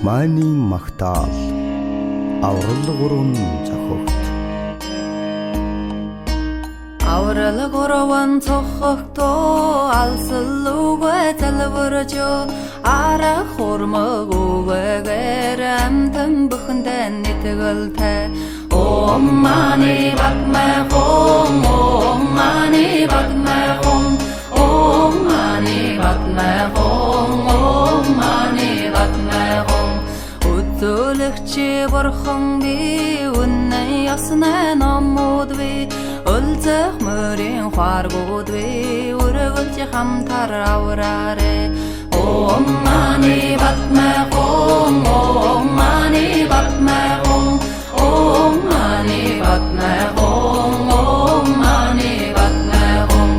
Маний магтаал аврал гурван зохиогт. Аврал гурван зохиогтоо алсалуугүй залбирж арах хурмагүйгээр амтан бүхэндээ нийтгэлтэй Om mani padme hum Om mani padme hum Om mani padme hum Om mani padme hum Өдөөлөгчи бурхан би үнэн яснаа номууд би өлзөх мөрийн хааргууд би өргөлж хамтар авраарэ Om mani padme hum Om mani padme hum Om mani padme hum Om mani padme hum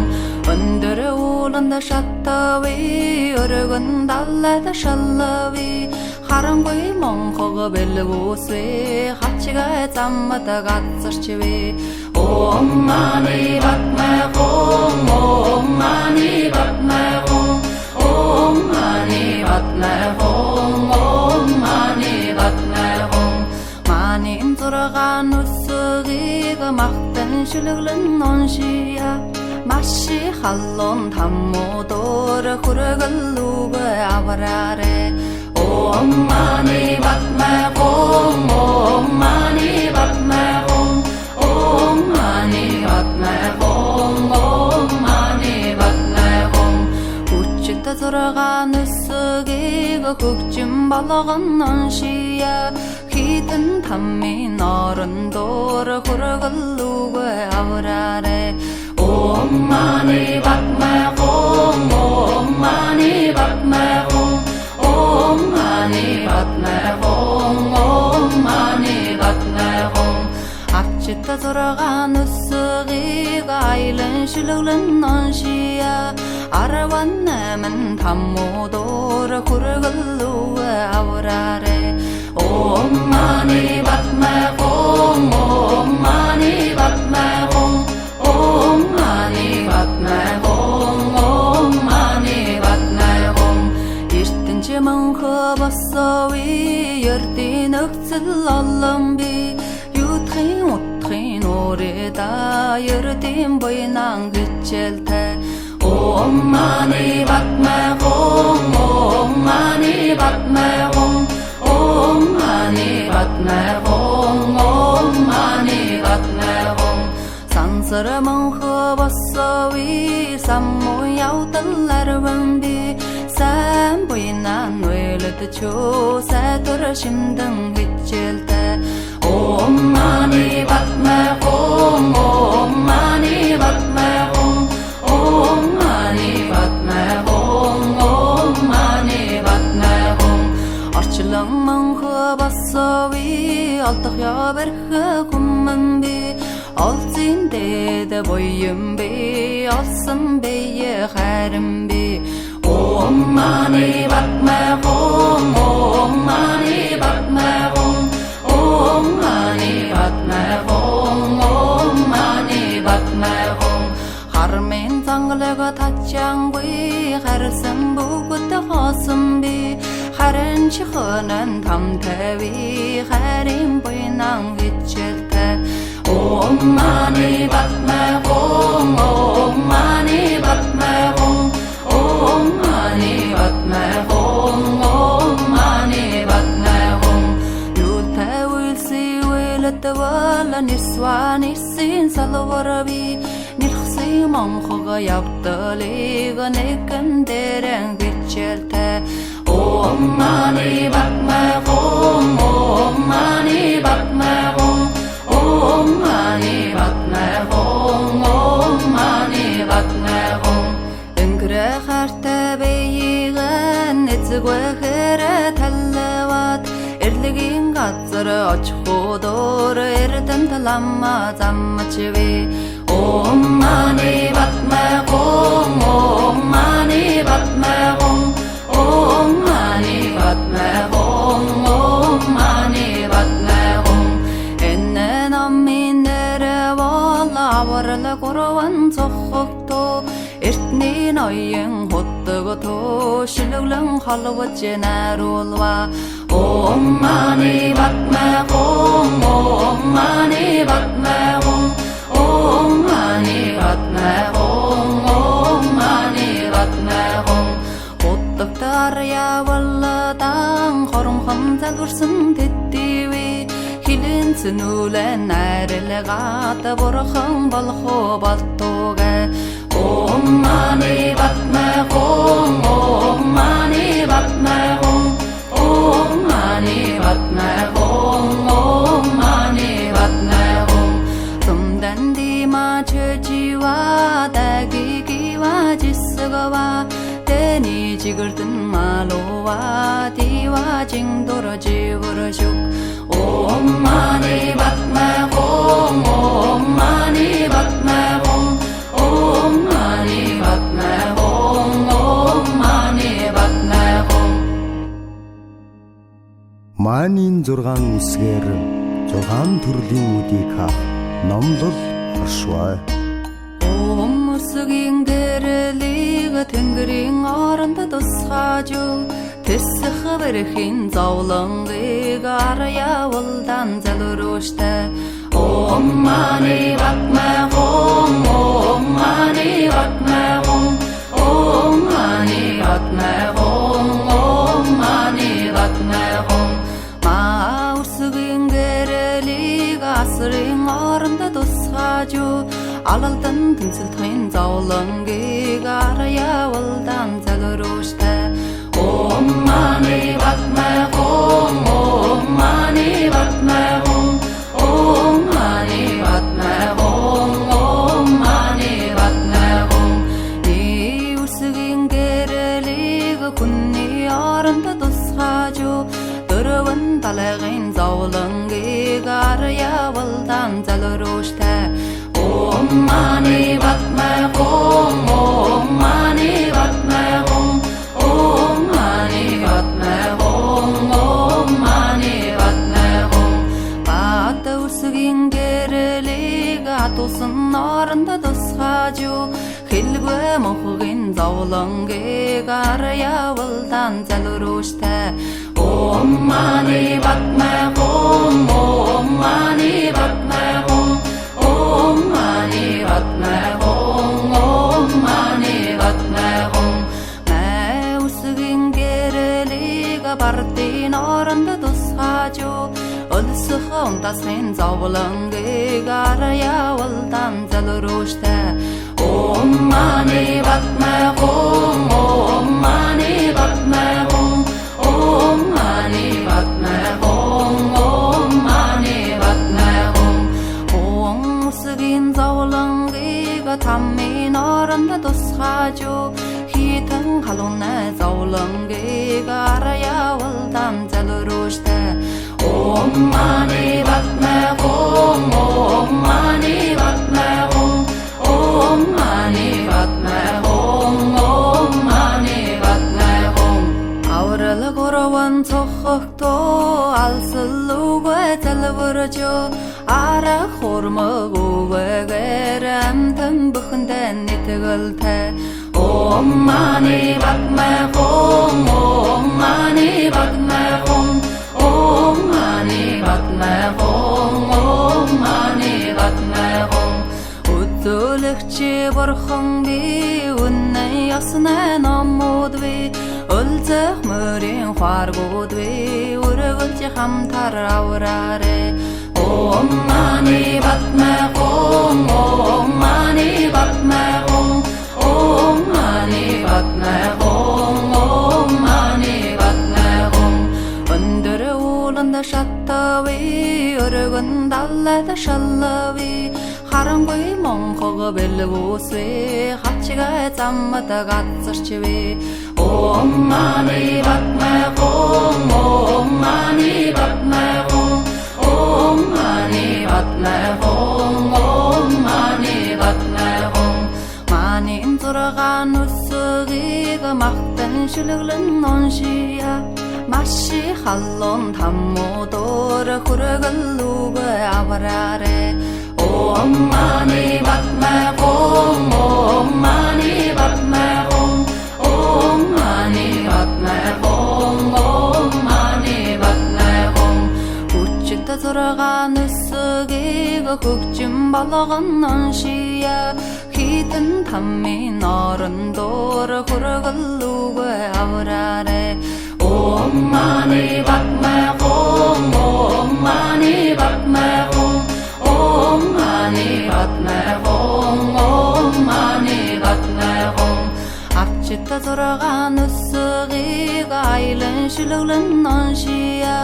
Өндөр ууланда шаттави өргөн даллада шаллави харангүй монхог бэлгүүсвэ хачгаа заммата газарчвэ Om mani padme hum Om mani padme hum Om mani padme hum Om mani padme hum Манин зургаан үсгийг махтан шүлэглэн оншия Маши халлон таммуудор хүргэлүүгээ авраарэ Om mani padme hum Om mani padme hum Om mani padme hum Om mani padme hum Хүчит зургаан үсгийг хөгжим болгон оншия Хитэн таммин орондоор хүргэлүүгээ авраарэ Om mani padme hum Om mani padme hum Om mani padme hum Om mani padme hum Ачта зургаан үсгийг айлан шүлэглэн оншия Арван намын таммуудоор хүргэлүүгээ авраарэ Om mani padme hum Om mani padme hum Om mani padme hum Om mani padme hum Эртэнч мөнхө босоови ердийн өгцөл олон би Юудхийн утхийн уурыда ердийн буйнан хичээлтэй Om mani padme hum Om mani padme hum Om mani padme hum Om mani padme hum Сансар мөнхө босоови саммуу явдал арван би Сайн буйнан нүэлэдчөө сайтар шимдэн хичээлтэй Om mani padme hum Om mani padme hum Om mani padme hum Om mani padme hum Орчлон мөнхө босоови олдох яварх хүмэн би Олзын дэд буйм би олсон бие хайрам би Om mani padme hum Om mani padme hum Om mani padme hum Om mani padme hum Хармын зангалага тачаангүй харсан бүгд хоосон би Харин чихэнэн тамтави харин буйнан хичээлтэй Om mani padme hum Om mani padme hum Om mani padme hum Om mani padme hum Юутай үйлси үйлэтвала нисван исэн салварви Нэрхси монхог явдалыг нэгэн дээрэн хичээлтэй Om mani padme hum Om mani padme hum Om mani padme hum Om mani padme hum Өнгөрөө хартай бэйгэн эцэгвэхэр таллават Эрлэгийн газар очихудор эрдэн таламма замчви Om mani padme hum Om mani padme hum Om mani padme hum Om mani padme hum Энэ намын нэрвал аврал гурван зохогтоо Эртний ноён хутгото шилглэн холвож наруулва Om Mani Padme Hum, Om Mani Padme Hum, Om Mani Padme Hum, Om Mani Padme Hum. Құттықтар явылыдан қорымқым залбырсын теттеуі Хиленсін өлен әрілі ғаты бұрқын балқы баттуға Om Mani Padme Hum, Om Mani Padme Hum, Om Mani Padme Hum, Om Mani Padme Hum. Sumdan dima chöchiwa dagigiwa jisgawa Teni jigirtin malowa diwa jingdora jigurashuk Om Mani Padme Hum, Om Mani Padme Hum, Om Mani Padme Hum, Om Mani Padme Hum. Маанийн 6 үсгээр 6 төрлийн үдийг хаах номлол оршваа. Өмсгийн гэрлийг тэнгэрийн оронд тусгаажу Тэсэх бэрхийн зовлонгийг арьявалдан залрууштай Om Mani Padme Hum, Om Mani Padme Hum, Om Mani Padme Hum, Om Mani Padme Hum. Маурсгийн гэрлийг асрын оронд тусгаажу Алалдан тэнцэлтхийн зовлонгийг арьявалдан залрууштай Om Mani Padme Hum, Om Mani Padme Hum, Om Mani Padme Hum, Om Mani Padme Hum. Иүсгийн гэрлийг күнний оронд тусгаажу Дөрвөн талагын зовлонгийг арьявалдан залрууштай Om Mani Padme Hum, Om Mani Padme Hum, Om Mani Padme Hum, Om Mani Padme Hum. Бата үсгийн гэрлийг атусан оронд тусгаажу Хэлбэ мохгийн зовлонгийг арьявалдан залрууштай Om Mani Padme Hum, Om Mani Padme Hum, Om Mani Padme Hum, Om Mani Padme Hum. Мэүсгийн гэрлийг бардын оронд тусгаажу Өлсөх унтасын зовлонгийг арьявалдан залрууштай Om Mani Padme Hum, Om Mani Padme Hum, Om Mani Padme Hum, Om Mani Padme Hum. Өмсгийн зовлонгийг таммын оронд тусгаажу Хитэн халуунай зовлонгийг арьявалдан залрууштай Om Mani Padme Hum, Om Mani Padme Hum, Om Mani Padme Hum, Om Mani Padme Hum. Аврал гурван цохогтоо алсал үгүй залбиржу Арах хурмаг үгээр амтан бүхэндээ нэтгэлтэй Om Mani Padme Hum, Om Mani Padme Hum, Om Mani Padme Hum, Om Mani Padme Hum. Өдөлөгчи бурхан би үнэн яснаа номууд би Өлзөх мөрийн хуаргууд би өргөлж хамтар авраарэ Om Mani Padme Hum, Om Mani Padme Hum, Om Mani Padme Hum, Om Mani Padme Hum. Өндөр ууланд шаттави өргөн даллад шаллави Харангүй монхог бэлвүүсвэ хавчигаа заммад гацарчвэ Om Mani Padme Hum, Om Mani Padme Hum, Om Mani Padme Hum, Om Mani Padme Hum. Манин зургаан үсгийг махтан шүлэглэн оншия Маши халлон таммуудор хүргэлүүгэ авраарэ Om Mani Padme Hum, Om Mani Padme Hum, Om Mani Padme Hum, Om Mani Padme зурган өссөгийг хөгжим болгон оншия хитэн таммин орондоор хүргэлүүгээ авраарэ Om mani padme hum Om mani padme hum Om mani padme hum Om mani padme hum Авчта зурган өссөгийг айлан шүлглэн оншия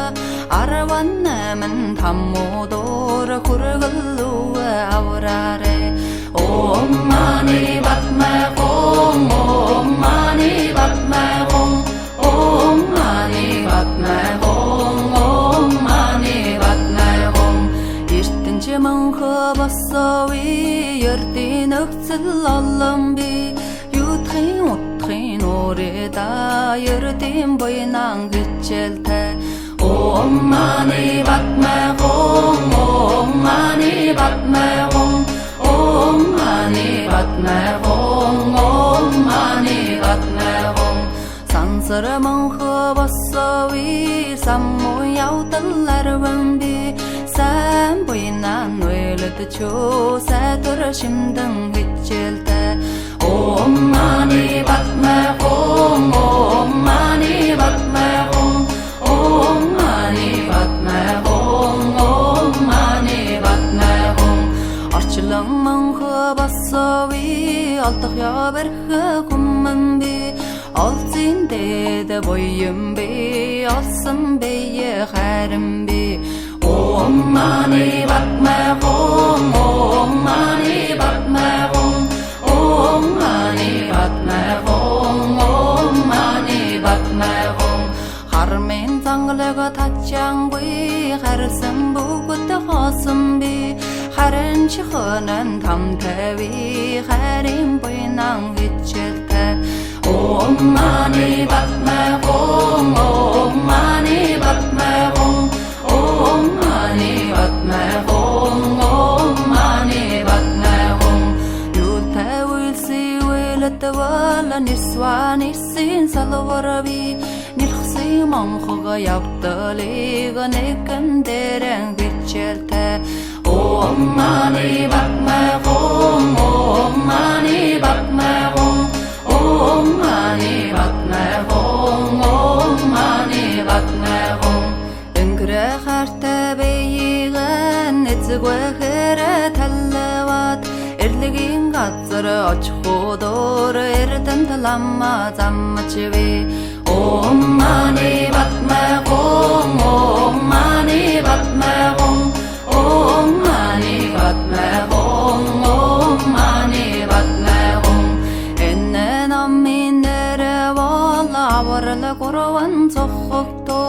18 таммуудоор хүргэлүүгээ авраарэ Om mani padme hum Om mani padme hum Om mani padme hum Om mani padme hum эртэнчи мөнхө босоови ердийн өгцөл олон би юутхын утхын уреда ердийн буйнан гिचэлтэй Om mani padme hum Om mani padme hum Om mani padme hum Om mani padme hum Сансар мөнхө босоови саммуу явдаларван би сайн буйнан уйлдчөө сайтар шимдэн гिचэлтэй Om mani padme hum Om mani padme hum Om mani padme hum Om mani padme hum Орчлон мөнхө босоови олдох яварх хүмэн би Олзин дэд боём би олсон бие харин би Om mani padme hum Om mani padme hum Om mani padme hum Om mani padme hum Хармын зангалага тачангуй харсан бүгд хосон би харин чихонан тамтэви харин буйнан гिचэлтэй Om mani padme hum Om mani padme hum Om mani padme hum Om mani padme hum Юлтай үйлси үйлэтвала нисвани син салварви нилхси монхога явдалыг нэгэн дэрэн гिचэлтэй Om mani padme hum Om mani padme hum Om mani padme hum Om mani padme hum Өнгөрө хартай бэйгэн эцэгвэхэрэ таллават эрлэгийн газар очихудоор эрдэн таламма замчви Om mani padme hum Om mani padme hum Om mani padme hum Om mani padme hum Энэ наминэрэ вала аварла гурван цохогто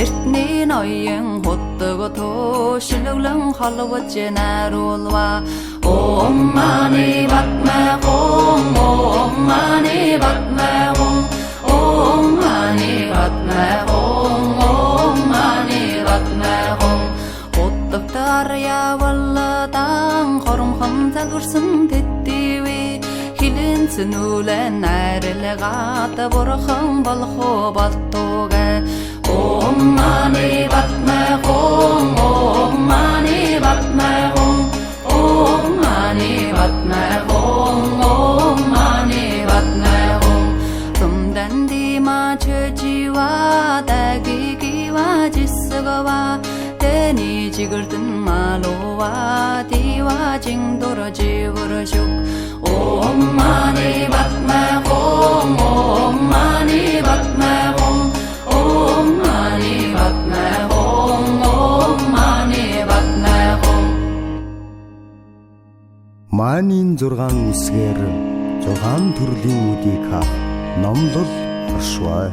эртний ноён хөдөгтөө шилглэн холвож наруулва Om mani padme hum Om mani padme hum Om mani padme hum Om mani padme hum хөдөгтөр явалдан хоромхон залгурсан тэтtivi хилэн цэнүүлэн найрлагаад бурхан болох болтугэ Om mani padme hum Om mani padme hum Om mani padme hum Om mani padme hum Сумдан дима чөжива дагигива жисгава тэни жигэрдэн малува дива жингдор живэршүк Om mani padme hum Om mani padme hum Om mani padme hum Om mani padme hum Маанийн 6 үсгээр 6 төрлийн үдийг хав номлол оршвай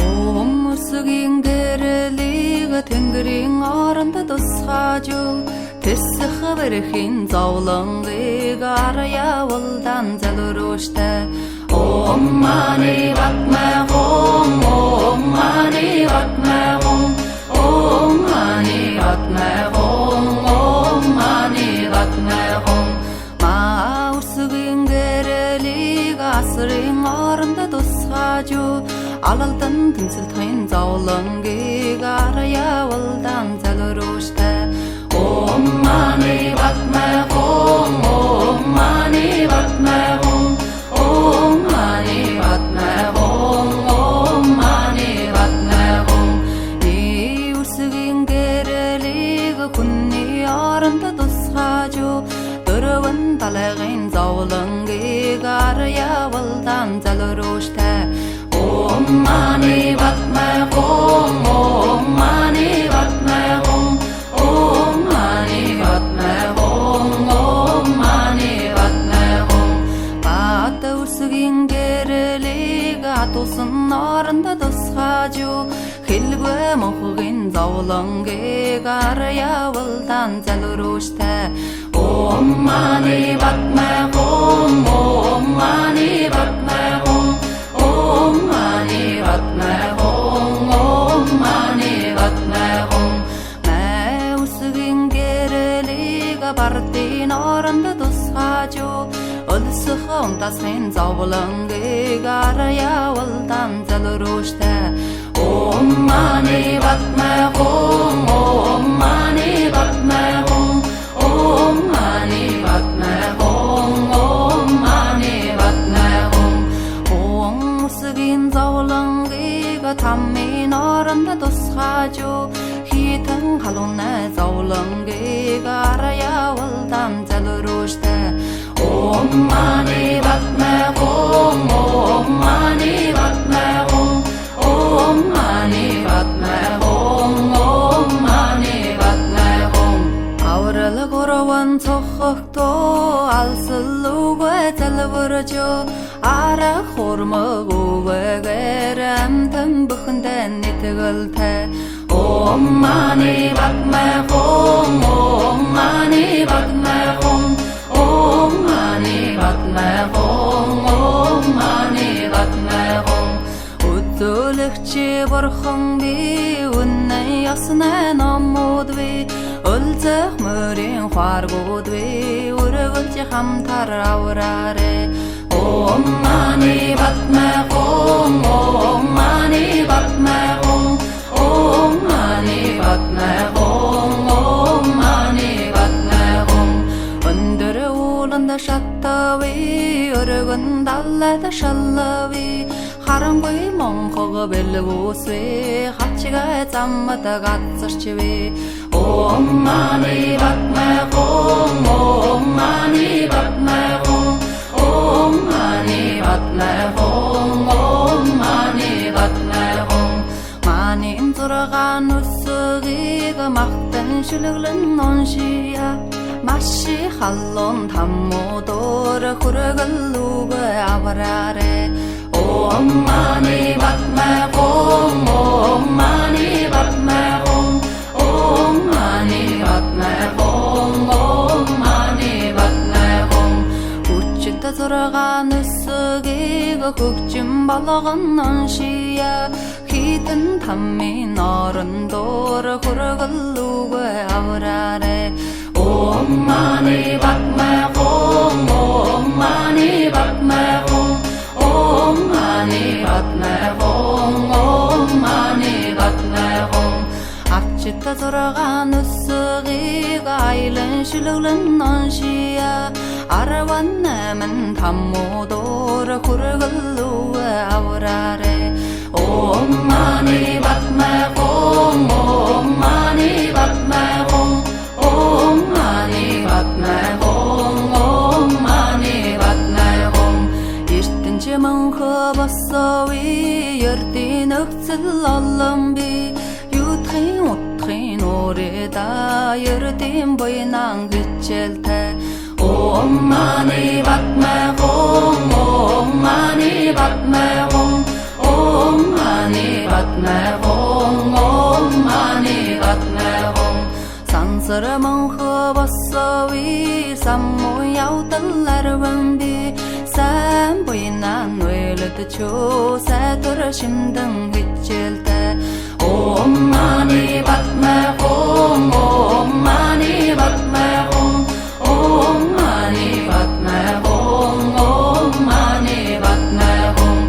Өмсгийн гэрлийг тэнгэрийн оронд тусгаж тэсэх бэрхийн зовлонгийг арьявалдан залруштай Om mani padme hum Om mani padme hum Om mani padme hum Om mani padme hum Маусгийн гэрлийг асрын оронд тусгаж Алалдан тынсылтайын заулың гег арая олдан зәлірушті Om mani batma hong Om mani batma hong Om mani batma hong Om mani batma hong Ей үрсігін керелігі күнні арынды тұсқажу Дұрывын талағын заулың гег арая олдан зәлірушті Om mani batma hong Om mani batma hong Om mani batma hong Om mani batma hong Bata үрсігін керелігі атосын арында дұсқажу Хилбі мұқығын заулың гег арая олдан зәлірушті Om mani batma hong Om mani batma hong Om mani batma hong Om mani batma hong Mä үрсігін керелігі бардын арында дұсқажу Өлсіғі ұнтасымен заулың гег арая олдан зәлірушті Om mani batma hong Om mani batma hong Om mani batma hong Om mani batma hong Hong үрсігін заулың гег таммен арында дұсқажу Хитің қалуны заулың гег арая олдан зәлірушті Om mani batma hong Om mani batma hong Om mani batma hong Om mani batma hong Avrılı qoruvan çoxuqtu Alsılluğu zəlvırcu Ara xormuğu Gərəmtім büxündən etigilti Om mani batma hong Om mani batma hong Om mani batma hong Om mani batma hong Өттілікче бұрқың бе Үннен ясынан амуд бе Үлзіқ мөрен қуаргуд бе Үрігілче қамтар аураре Om mani batma hong Om mani batma hong Om mani batma hong Om mani batma hong Үндірі олында шатта бе Үрігін даллада шалла бе Харангой монхого белбусве хачига заммата гатсарчве Om mani batma hong Om mani batma hong Om mani batma hong Om mani batma hong Manin turgan üssügiga maqtan şülüglün onşiya Mashi khallon tammodur kurgullugu avrare Om mani batma hong Om mani batma hong Om mani batma hong Om mani batma hong Uçta turgan üssügiga көкчім балығынан шия Хитін таммен арындор құрғылуғы авраре Om mani batma hong Om mani batma hong Om mani batma hong Om mani batma hong Ақчыта тұрған үссіғиға айлын шүлігілін оншия Арван әмін таммудор құрғылуы авраре Om mani batma hong Om mani batma hong Om mani batma hong Om mani batma hong Ертінші мұңқы басауи Ерден өксіл алым би Ютхин утхин орида Ерден бойынан күтчелті Om mani batma hong Om mani batma hong Om mani batma hong Om mani batma hong Sansırı мұңқы басауи Самму яутыларвын би Сән бойынан өліді чу Сәтір шимдің күтчелті Om mani batma hong Om mani batma hong Om mani batma hong Om mani batma hong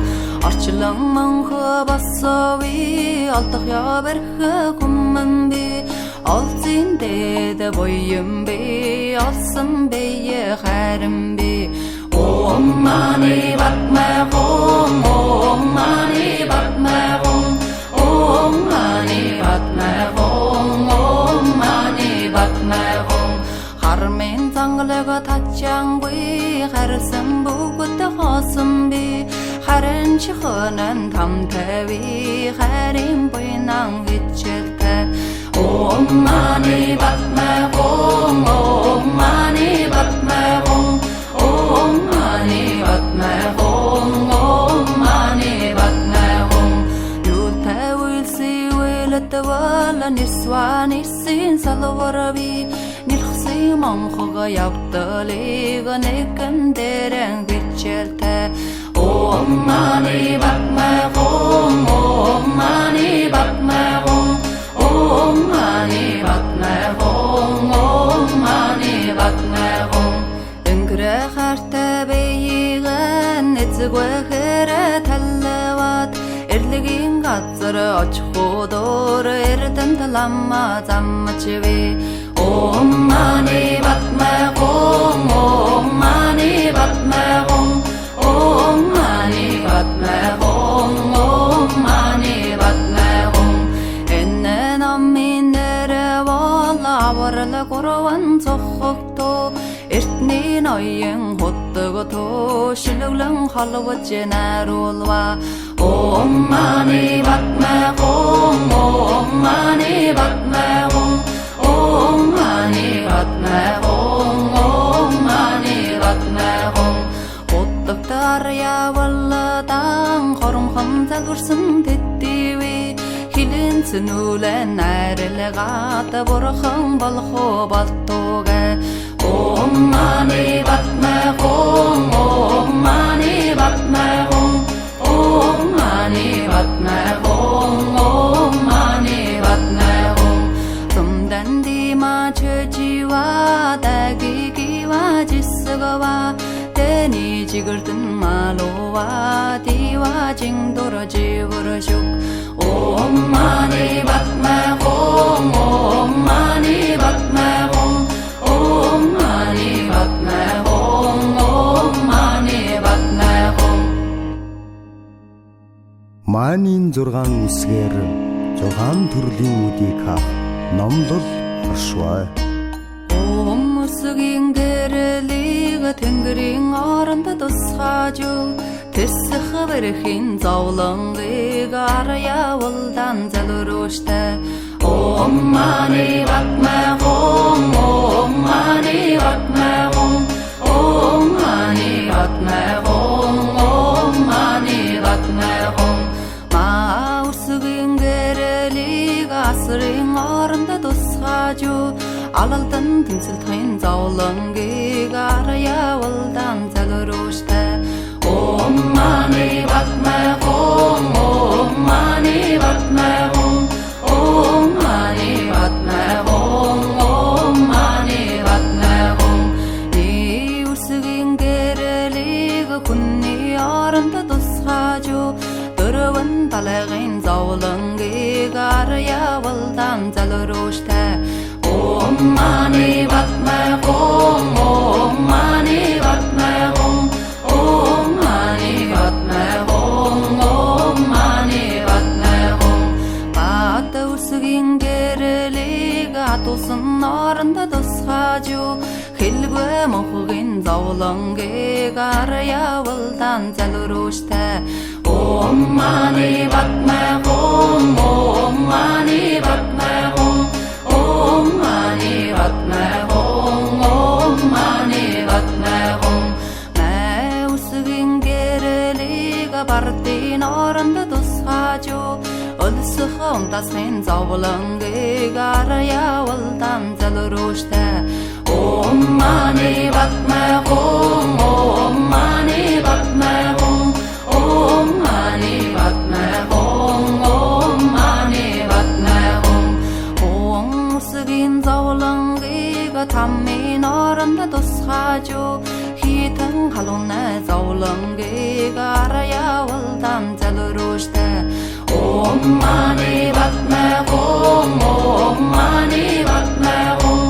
Arçılığımın bassa vi Altıq ya berxi kummun bi Alzin de boyum bi Alsın beye xərim bi Om mani batma gom Om mani batma gom Om mani batma gom Om mani batma gom Harmen zanglığa tatcan bi Xərsin bu gütte xasım bi Xərin çıxınan tam təvi Xərin boynan geçiltə Om mani batma gom Om mani batma gom Om mani batma gom Om mani batma gom Yulta wilsi wilat wala niswa nisin salwarabi Nilxsi manxıga yaptaliga nekan deren geçiltə Om mani batma gom Om mani batma gom Om mani batma gom Om mani batma gom Ünkre xərtə beyiğən Etzigwe xərə təlləvat Erligin qatsırı açxudur Erdən talamma zammaçıvi Om mani batma gom Om mani batma gom Om mani batma gom Om mani batma gom Ennen amminere valla Varla koravan soxuqtu Ertnin ayın hottugu to Şiluglan halvat jenar olva Om mani batma gom Om mani batma gom Om mani batma gom Om mani batma gom Hottuktar ya valladan Qorum xamsal vursun tettivi Hilin sünülen ərləqata Borxın balxo baltoga Om mani batma gom Om mani batma gom Om mani batma gom Om mani batma gom Tumdan dima çöciva Dagigiva jissgava Deni jigirtin malova Diva jingdor jivurshuk Om mani batma gom Om mani batma gom Om mani batma gom Om mani batma gom Манийн 6 үсгээр 6 төрлийн үдийг хав номлол оршваа. Om usugin gereliga Тэнгэрийн оронд тусгаажу Тэсэх бэрхийн зовлонгийг Арьявалдан залруштай Om mani batma gom Om mani batma gom Om mani batma gom Om mani batma gom Ma usugin gereliga Asрын оронд тусгаажу Алалдан тэмцэлтхэн зовлонгийг Арьявалдан залруштай Om mani batma gom Om mani batma gom Om mani batma gom Om mani batma gom Ni usugin gerelig Kunni оронд тусгаажу Дөрвөн талагын зовлонгийг Арьявалдан залруштай Om mani batma gom Om mani batma gom Om mani batma gom Om mani batma gom Bata usugin gerelig Atulsun оронд тусгаажу Хэлгүй мохгын зовлонгийг Арьявалдан залруштай Om mani batma gom Om mani batma gom Om mani batma gom Om mani batma gom Mä usugin gerelig Bardin оронд тусгаажу Өлсөх унтасхын зовлонгийг Арьявалдан залруштай Om mani batma gom Om mani batma gom Om mani batma gom Om mani batma gom Om usugin zovlonгийг Tammin оронд тусгаажу Хитэн халуунай зовлонгийг Арьявалдан mani padme hum, om mani padme hum,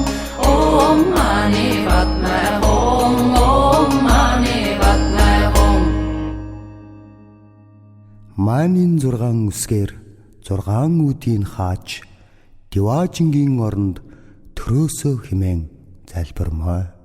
om mani padme hum, om mani padme hum. Маанийн 6 үсгээр 6 үүдийг хааж Диваажингийн оронд төрөөсөө хэмээн залбирмаа.